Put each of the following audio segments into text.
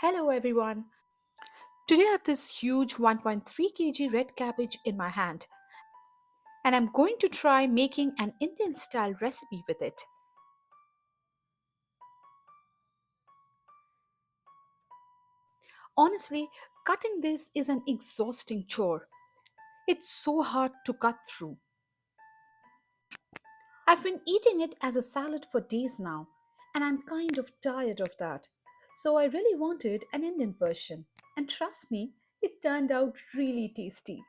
Hello everyone. Today I have this huge 1.3 kg red cabbage in my hand and I'm going to try making an Indian style recipe with it. Honestly, cutting this is an exhausting chore. It's so hard to cut through. I've been eating it as a salad for days now and I'm kind of tired of that. So I really wanted an Indian version and trust me, it turned out really tasty.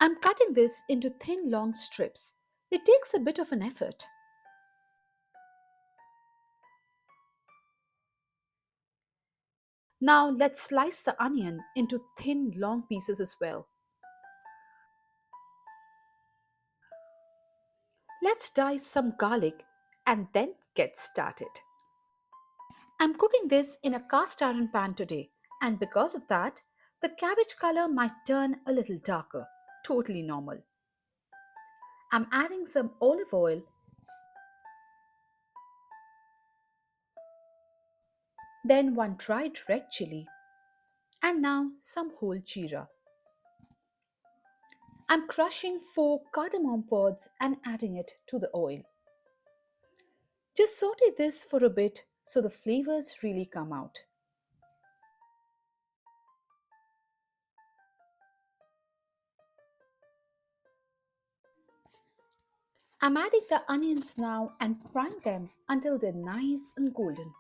I'm cutting this into thin long strips. It takes a bit of an effort. Now let's slice the onion into thin long pieces as well. Let's dice some garlic and then get started. I'm cooking this in a cast iron pan today and because of that, the cabbage color might turn a little darker. Totally normal. I'm adding some olive oil, then one dried red chili, and now some whole jeera. I'm crushing 4 cardamom pods and adding it to the oil. Just saute this for a bit so the flavors really come out. I'm adding the onions now and frying them until they're nice and golden.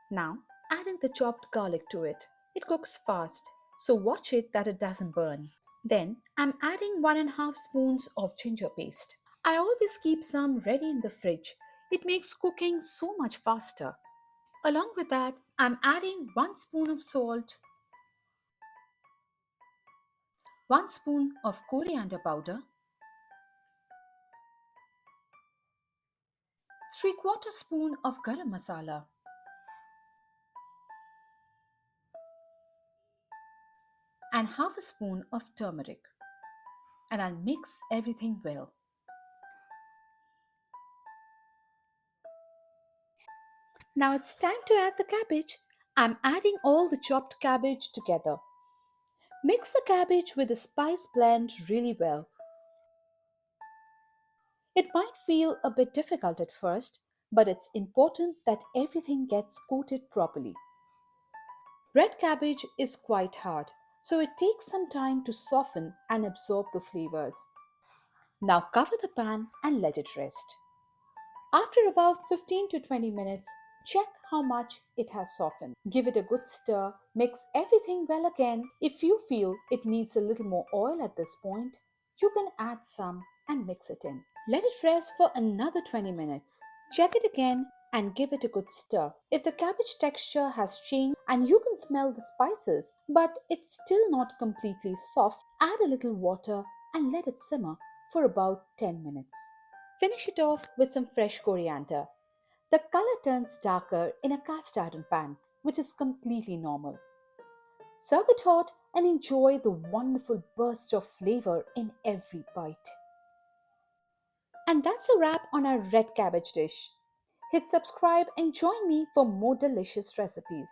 Now, adding the chopped garlic to it. It cooks fast, so watch it that it doesn't burn. Then, I'm adding 1.5 spoons of ginger paste. I always keep some ready in the fridge. It makes cooking so much faster. Along with that, I'm adding 1 spoon of salt, 1 spoon of coriander powder, 3/4 spoon of garam masala, and half a spoon of turmeric. And I'll mix everything well. Now it's time to add the cabbage. I'm adding all the chopped cabbage together. Mix the cabbage with the spice blend really well. It might feel a bit difficult at first, but it's important that everything gets coated properly. Red cabbage is quite hard, so it takes some time to soften and absorb the flavors. Now cover the pan and let it rest. After about 15 to 20 minutes, check how much it has softened. Give it a good stir, mix everything well again. If you feel it needs a little more oil at this point, you can add some and mix it in. Let it rest for another 20 minutes. Check it again and give it a good stir. If the cabbage texture has changed and you can smell the spices, but it's still not completely soft, add a little water and let it simmer for about 10 minutes. Finish it off with some fresh coriander. The color turns darker in a cast iron pan, which is completely normal. Serve it hot and enjoy the wonderful burst of flavor in every bite. And that's a wrap on our red cabbage dish. Hit subscribe and join me for more delicious recipes.